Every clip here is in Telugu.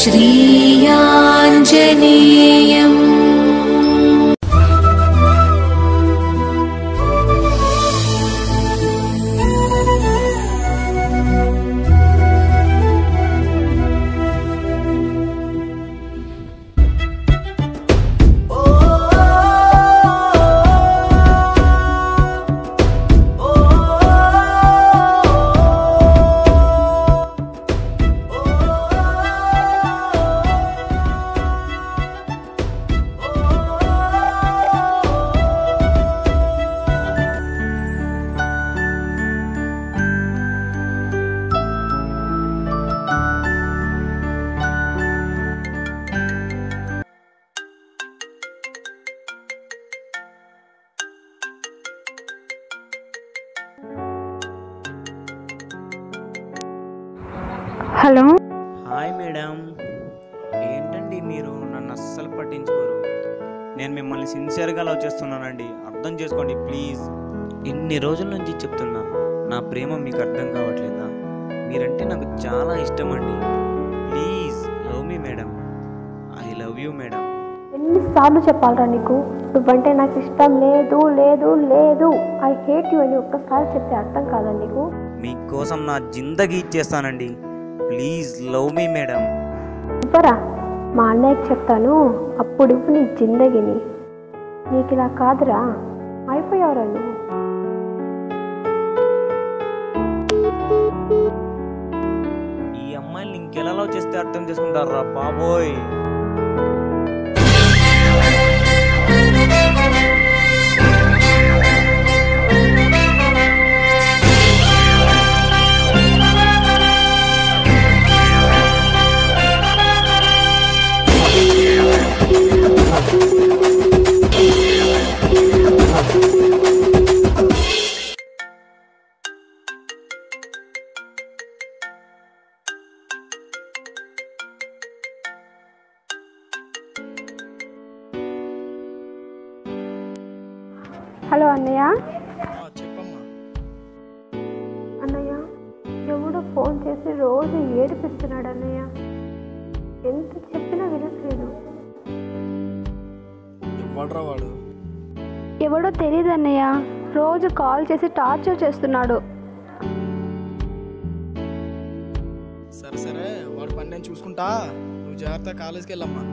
श्रीयाञ्जनेयम्। Hello, hi madam. ఏంటండి మీరు నన్ను అస్సలు పట్టించుకోరు. నేను మిమ్మల్ని సిన్సియర్గా లవ్ చేస్తున్నానండి, అర్థం చేసుకోండి ప్లీజ్. ఇన్ని రోజుల నుంచి చెప్తున్నా, నా ప్రేమ మీకు అర్థం కావట్లేదా? మీరంటే నాకు చాలా ఇష్టం అండి. Please love me madam. I love you madam. ఎన్నిసార్లు చెప్పాలరా నీకు? నువ్వంటే నాకు ఇష్టం లేదు లేదు లేదు, ఐ హేట్ యూ అని ఒక్కసారి చెప్తే అర్థం కాదా నీకు? మీకోసం నా జిందగీ ఇచ్చేస్తానండి. Please love me madam. ఇవ్వరా, మా అన్నయ్యకి చెప్తాను, అప్పుడు ఇవ్వు నీ జిందగీని. నీకు ఇలా కాదురా, అయిపోయావురా నువ్వు. ఈ అమ్మాయిని ఇంకెలా లవ్ చేస్తే అర్థం చేసుకుంటారా బాబోయ్. హలో అన్నయ్య. చెప్పమ్మా. అన్నయ్య, ఎవడో ఫోన్ చేసి రోజు ఏడిపిస్తున్నాడు అన్నయ్య. ఎంత చెప్పినా వినట్లేదు. ఎవడ్రా వాడు? ఎవడో తెలియదు అన్నయ్య, రోజు కాల్ చేసి టార్చర్ చేస్తున్నాడు. సరే సరే, వాడు పని నేను చూసుకుంటా, నువ్వు జాగ్రత్త కాలేజ్కి వెళ్ళమ్మా.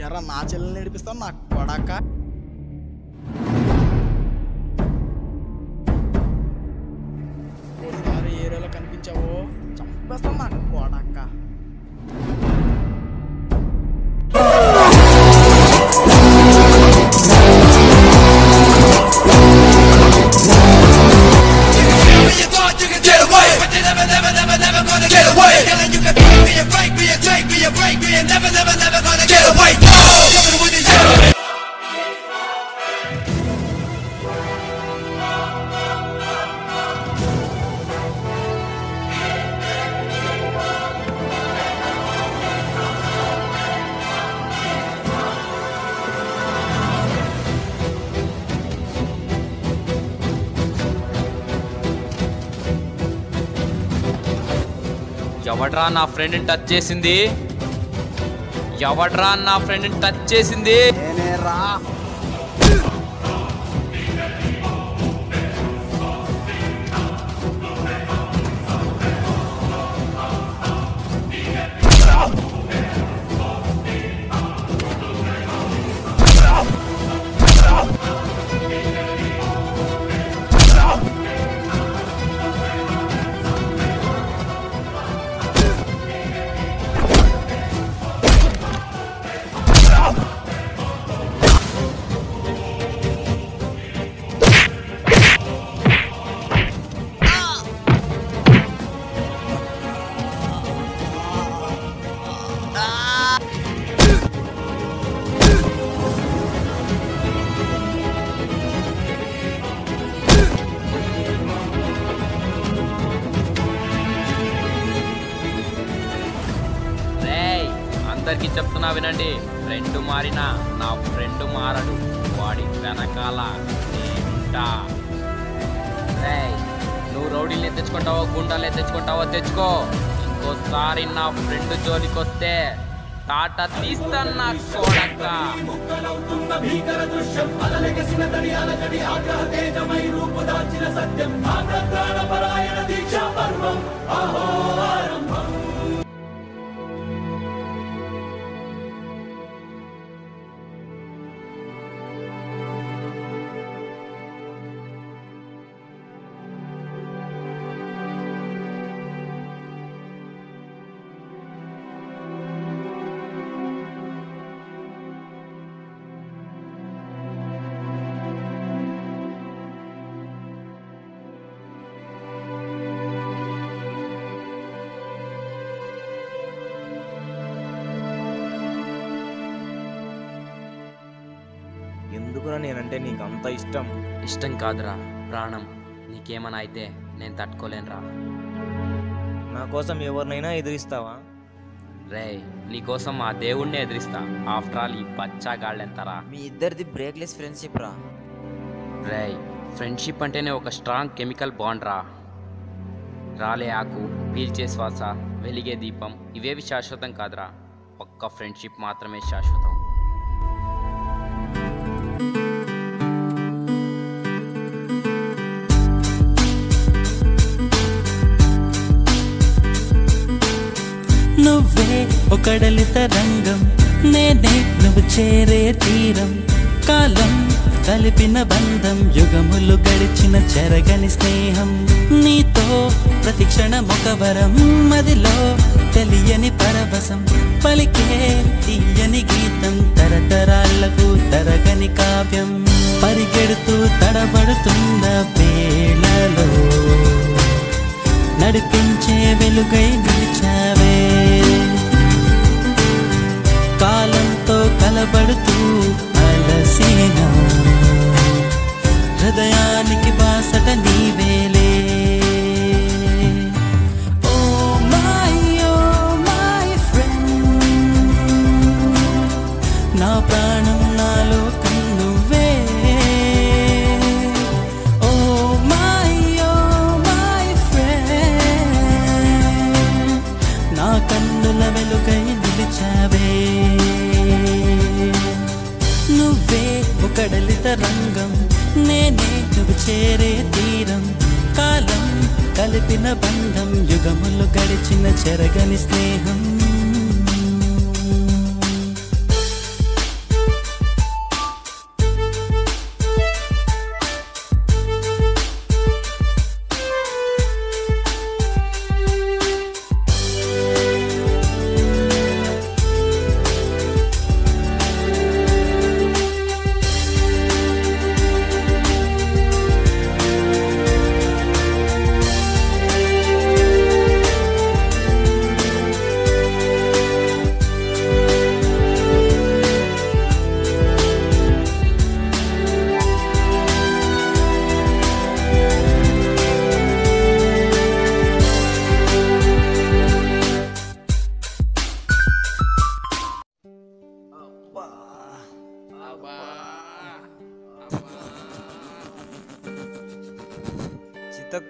ఎర్ర నా చెల్లెల్ని నడిపిస్తాను నా కొడాక. ఒకసారి ఏరియాలో కనిపించావో చంపేస్తాను నా కొడాక. ఎవడ్రా నా ఫ్రెండ్ టచ్ చేసింది? ఎవడ్రా నా ఫ్రెండ్ టచ్ చేసింది? నేనేరా. చెప్తున్నా వినండి. ఫ్రెండ్ మారినా నా ఫ్రెండ్ మారడు, వాడి వెనకాల నేనుంటా. రేయ్, నువ్వు రౌడీలు తెచ్చుకుంటావో గుండాలు తెచ్చుకుంటావో తెచ్చుకో. ఇంకోసారి నా ఫ్రెండ్ జోలికొస్తే టాటా తీస్తాను కొడక. ఎందుకురా నేనంటే నీకు అంత ఇష్టం? ఇష్టం కాదురా, ప్రాణం. నీకేమన్నా అయితే నేను తట్టుకోలేనురా. నా కోసం ఎవరినైనా ఎదిరిస్తావా? రేయ్, నీకోసం ఆ దేవుణ్ణి ఎదిరిస్తా. ఆఫ్టర్ ఆల్ ఈ బచ్చాగాళ్ళెంతరా. మీ ఇద్దరిది బ్రేక్లెస్ ఫ్రెండ్షిప్ రా. రేయ్, ఫ్రెండ్షిప్ అంటేనే ఒక స్ట్రాంగ్ కెమికల్ బాండ్ రా. రాలే ఆకు, పీల్చే శ్వాస, వెలిగే దీపం, ఇవేవి శాశ్వతం కాదురా. ఒక్క ఫ్రెండ్షిప్ మాత్రమే శాశ్వతం. నువ్వే ఒకడలి తరంగం, నేనే నువ్వు చేరే తీరం. కాలం కలిపిన బంధం, యుగములు గడిచిన చెరగని స్నేహం. నీతో ప్రతి క్షణం ఒక వరం, మదిలో తెలియని పరవశం. పలికే తీయని గీతం, తరతరాలకు తరగని కావ్యం. పరిగెడుతూ తడబడుతున్న వేళలో నడిపించే వెలుగై నిలిచావే. కాలంతో కలబడుతూ అలసిన హృదయానికి బాసట నీవేలే. ఓ మై ఫ్రెండ్, నా ప్రాణం నాలో కన్నువే. కన్నుల వెలుగై నిలిచావే. నువ్వే ఒకడలి తరంగం, నేనే నువ్వు చేరే తీరం. కాలం కలిపిన బంధం, యుగములు గడిచిన చెరగని స్నేహం.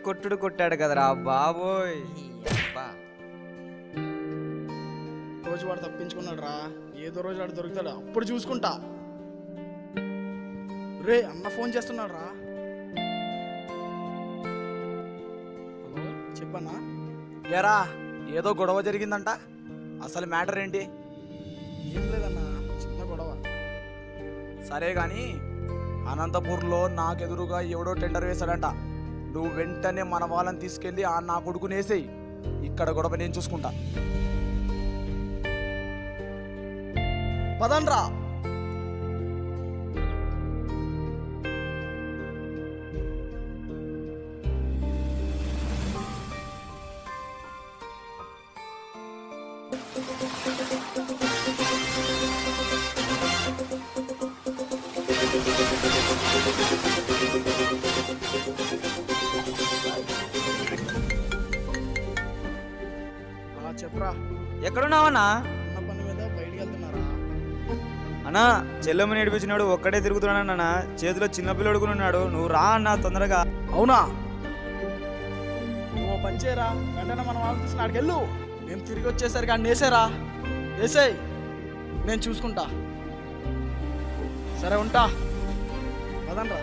కొట్టుడు కొట్టాడు కదరా బాబోయ్. రోజు వాడు తప్పించుకున్నాడు రా. ఏదో రోజు వాడు దొరుకుతాడు, అప్పుడు చూసుకుంటా. రే, అన్న ఫోన్ చేస్తున్నాడు రా. హలో, చెప్పన్నా? ఏరా, ఏదో గొడవ జరిగిందంట, అసలు మ్యాటర్ ఏంటి? ఏం లేదన్నా, చిన్న గొడవ. సరే గాని అనంతపూర్లో నాకెదురుగా ఎవడో టెండర్ వేశాడంట. నువ్వు వెంటనే మన వాళ్ళని తీసుకెళ్ళి ఆ నా కొడుకుని వేసేయి. ఇక్కడ గొడవ నేను చూసుకుంటా. పదండ్రా. చెప్పురా. ఎక్కడున్నావన్నా? అన్న పని మీద బయటికి వెళ్తున్నారా? అన్నా చెల్లెమ్మ నేర్పించినాడు ఒక్కడే తిరుగుతున్నాడు అన్న, చేతిలో చిన్నపిల్లడు కూడా ఉన్నాడు. నువ్వు రా అన్న తొందరగా. అవునా? నువ్వు పంచేరా, వెంటనే మనం వాళ్ళని తీసుకుని ఆడికి వెళ్ళు. నేను తిరిగి వచ్చేసరికి అన్ని వేసేరా, వేసేయి, నేను చూసుకుంటా. సరే ఉంటా, పదండ్రా.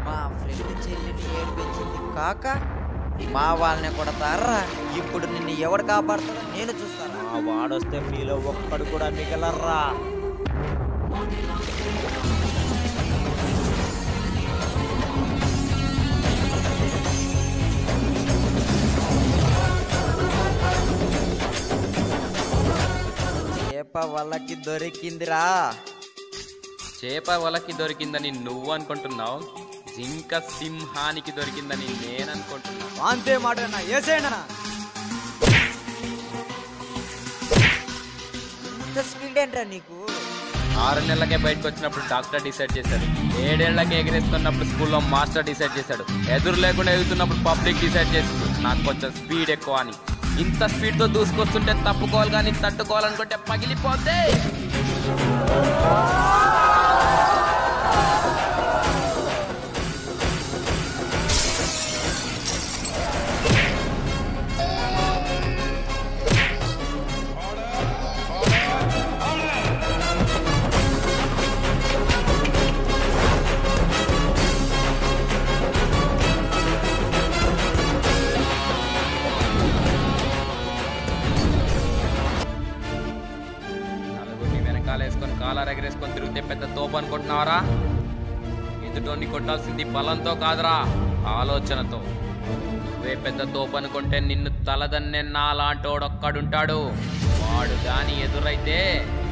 మా ఫ్రెండ్ చెల్లిని ఏడిపించింది కాక మా వాళ్ళని కొడతారా? ఇప్పుడు నిన్ను ఎవడు కాపాడుతాడో నేను చూస్తాను. మా వాడొస్తే మీలో ఒక్కడు కూడా మిగలర్రా. చేప వాళ్ళకి దొరికిందిరా. చేప వలకి దొరికిందని నువ్వు అనుకుంటున్నావు, జింక సింహానికి దొరికిందని నేను అనుకుంటున్నా. అంతే మాట ఏసేనా? ఇంత స్పీడ్ ఏంట్రా నీకు? 6 నెలలకే బయటకు వచ్చినప్పుడు డాక్టర్ డిసైడ్ చేశాడు, 7 ఏళ్లకి ఎగిరేస్తున్నప్పుడు స్కూల్లో మాస్టర్ డిసైడ్ చేశాడు, ఎదురు లేకుండా ఎగుతున్నప్పుడు పబ్లిక్ డిసైడ్ చేసింది నాకు కొంచెం స్పీడ్ ఎక్కువ అని. ఇంత స్పీడ్తో దూసుకొస్తుంటే తప్పుకోవాలి కానీ తట్టుకోవాలనుకుంటే పగిలిపోతే. వేసుకొని కాలర్ ఎగరేసుకొని తిరిగితే పెద్ద తోపు అనుకుంటున్నావరా? ఎదుటోని కొట్టాల్సింది బలంతో కాదురా, ఆలోచనతో. నువ్వే పెద్ద తోపు అనుకుంటే నిన్ను తలదన్నే నాలాంటోడొక్కడుంటాడు. వాడు గాని ఎదురైతే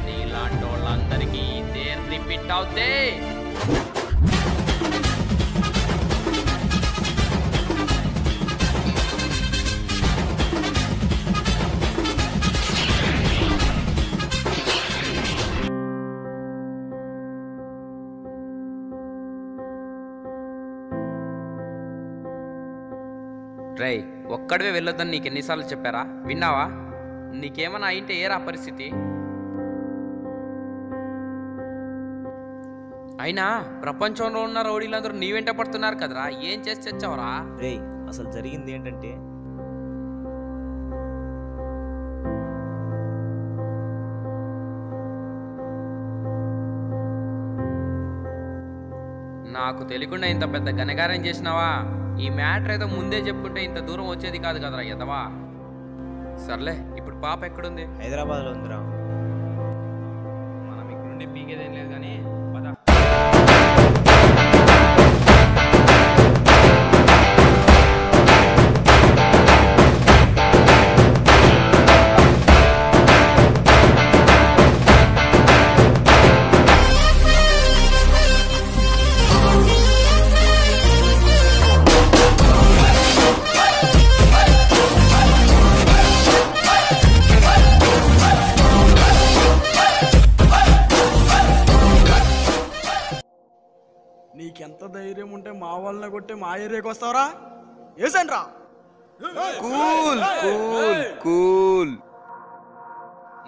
నీలాంటోళ్ళందరికీ ఇదే రిపీట్ అవుతే. రై, ఒక్కడివే వెళ్ళొద్దని నీకు ఎన్నిసార్లు చెప్పారా? విన్నావా? నీకేమన్నా అయింటే ఏరా పరిస్థితి? అయినా ప్రపంచంలో ఉన్న రౌడీలందరూ నీ వెంట పడుతున్నారు కదరా, ఏం చేసి తెచ్చావరా? రే, అసలు జరిగింది ఏంటంటే, నాకు తెలియకుండా ఇంత పెద్ద ఘనకార్యం చేసినావా? ఈ మ్యాటర్ ఏదో ముందే చెప్పుకుంటే ఇంత దూరం వచ్చేది కాదు కదరా ఎదవా. సర్లే, ఇప్పుడు పాప ఎక్కడుంది? హైదరాబాద్లో ఉందిరా. మనం ఇక్కడ నుండి పీకేదేం లేదు కానీ పద. నీకెంత ధైర్యం ఉంటే మా వాళ్ళని కొట్టి మా ఏరియాకి వస్తావరా? ఏసండి రా. Cool cool cool.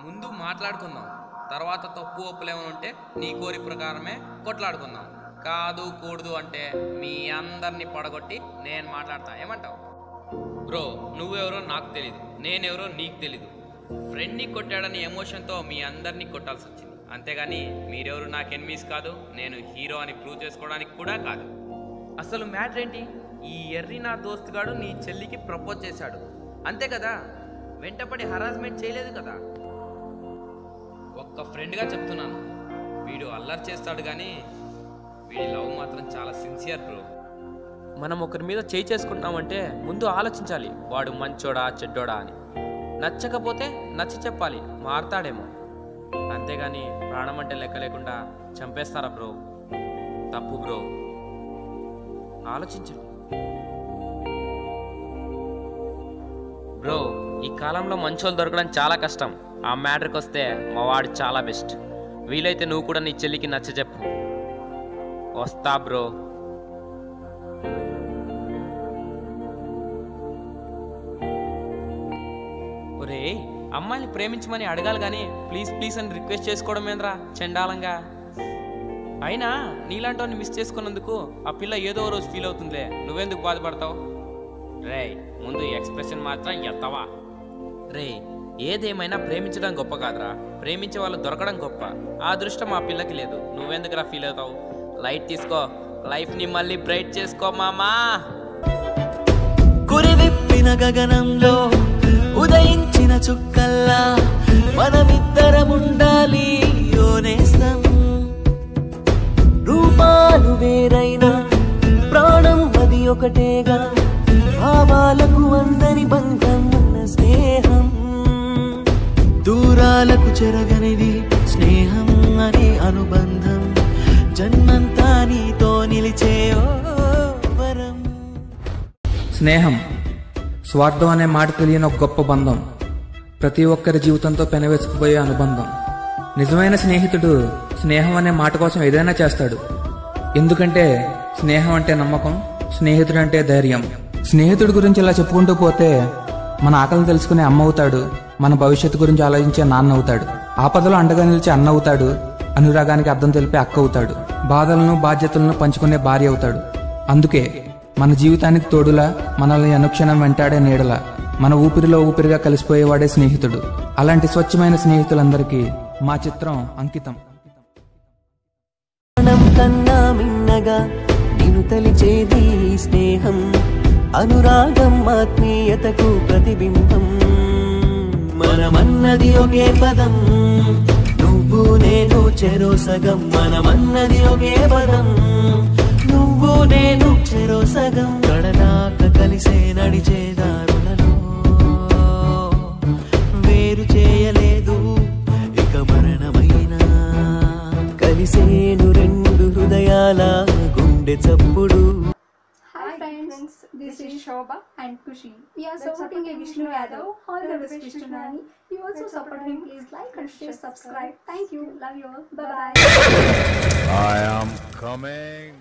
ముందు మాట్లాడుకుందాం, తర్వాత తప్పు ఒప్పులేమని ఉంటే నీ కోరి ప్రకారమే కొట్లాడుకుందాం. కాదు కూడదు అంటే మీ అందరినీ పడగొట్టి నేను మాట్లాడతా. ఏమంటావు? బ్రో, నువ్వెవరో నాకు తెలీదు, నేనెవరో నీకు తెలీదు. ఫ్రెండ్ని కొట్టాడని ఎమోషన్తో మీ అందరినీ కొట్టాల్సి వచ్చింది. అంతేగాని మీరెవరు నాకు ఎనిమీస్ కాదు, నేను హీరో అని ప్రూవ్ చేసుకోవడానికి కూడా కాదు. అసలు మ్యాటర్ ఏంటి? ఈ ఎర్రి నా దోస్తుగాడు నీ చెల్లికి ప్రపోజ్ చేశాడు, అంతే కదా? వెంటపడి హరాస్మెంట్ చేయలేదు కదా? ఒక్క ఫ్రెండ్గా చెప్తున్నాను, వీడు అల్లరి చేస్తాడు కానీ వీడి లవ్ మాత్రం చాలా సిన్సియర్ బ్రో. మనం ఒకరి మీద చేయి చేసుకుంటామంటే ముందు ఆలోచించాలి, వాడు మంచోడా చెడ్డోడా అని. నచ్చకపోతే నచ్చి చెప్పాలి, మారతాడేమో. అంతేగాని ప్రాణం అంటే లెక్క లేకుండా చంపేస్తారా బ్రో? తప్పు బ్రో, ఆలోచించండి బ్రో. ఈ కాలంలో మంచోళ్ళు దొరకడం చాలా కష్టం. ఆ మ్యాటర్కి వస్తే మా వాడు చాలా బెస్ట్. వీలైతే నువ్వు కూడా నీ చెల్లికి నచ్చ చెప్పు. వస్తా బ్రో. ఒరే, అమ్మాయిని ప్రేమించమని అడగాలి కానీ ప్లీజ్ ప్లీజ్ అని రిక్వెస్ట్ చేసుకోవడం ఏంద్రా చండాలంగా. అయినా నీలాంటి మిస్ చేసుకున్నందుకు ఆ పిల్ల ఏదో రోజు ఫీల్ అవుతుందిలే, నువ్వెందుకు బాధపడతావు? రే, ముందు ఎక్స్ప్రెషన్ మాత్రం ఎత్తవా? రే, ఏదేమైనా ప్రేమించడం గొప్ప కాదురా, ప్రేమించే వాళ్ళు దొరకడం గొప్ప. ఆ అదృష్టం ఆ పిల్లకి లేదు, నువ్వెందుకురా ఫీల్ అవుతావు? లైట్ తీసుకో, లైఫ్ని మళ్ళీ బ్రైట్ చేసుకో మామా. కురివిప్పిన గగనంలో ఉదయించిన చుక్కల్లా మనమిద్దరముండాలి ఓ నేస్తం. రూపాలు వేరైనా ప్రాణం అది ఒకటేగా, భావాలకు అందని బంధం ఉన్న స్నేహం. దూరాలకు చెరగనిది స్నేహం అనే అనుబంధం, జన్మంతా నీతో నిలిచే ఓ వరం. స్నేహం స్వార్థం అనే మాట తెలియని ఒక గొప్ప బంధం, ప్రతి ఒక్కరి జీవితంతో పెనవేసుకుపోయే అనుబంధం. నిజమైన స్నేహితుడు స్నేహం అనే మాట కోసం ఏదైనా చేస్తాడు. ఎందుకంటే స్నేహం అంటే నమ్మకం, స్నేహితుడు అంటే ధైర్యం. స్నేహితుడి గురించి ఇలా చెప్పుకుంటూ పోతే మన ఆకలిని తెలుసుకునే అమ్మ అవుతాడు, మన భవిష్యత్తు గురించి ఆలోచించే నాన్న అవుతాడు, ఆపదలో అండగా నిలిచే అన్న అవుతాడు, అనురాగానికి అర్థం తెలిపే అక్క అవుతాడు, బాధలను బాధ్యతలను పంచుకునే భార్య అవుతాడు. అందుకే మన జీవితానికి తోడులా, మనల్ని అనుక్షణం వెంటాడే నీడలా, మన ఊపిరిలో ఊపిరిగా కలిసిపోయేవాడే స్నేహితుడు. అలాంటి స్వచ్ఛమైన స్నేహితులందరికీ మా చిత్రం అంకితం. కన్నా మిన్నగా నిన్ను తలిచేది స్నేహం, అనురాగం ఆత్మీయతకు ప్రతిబింబం. మనమన్నది ఒకే పదం, నువ్వు నేను చెరో సగం. మనమన్నది ఒకే పదం, నువ్వు నేను చెరో సగం. కడదాక కలిసే నడిచే దారులలో వేరు చేయలేదు ఇక మరణమైనా. కలిసేను రెండు హృదయాల గుండె చప్పుడు. Hi friends, this is Shobha and Kushi. We are supporting Vishnu Yadav. All the best Vishnu Nani. You also support him. Please like and share, subscribe. Thank you. Love you all. Bye bye. I am coming.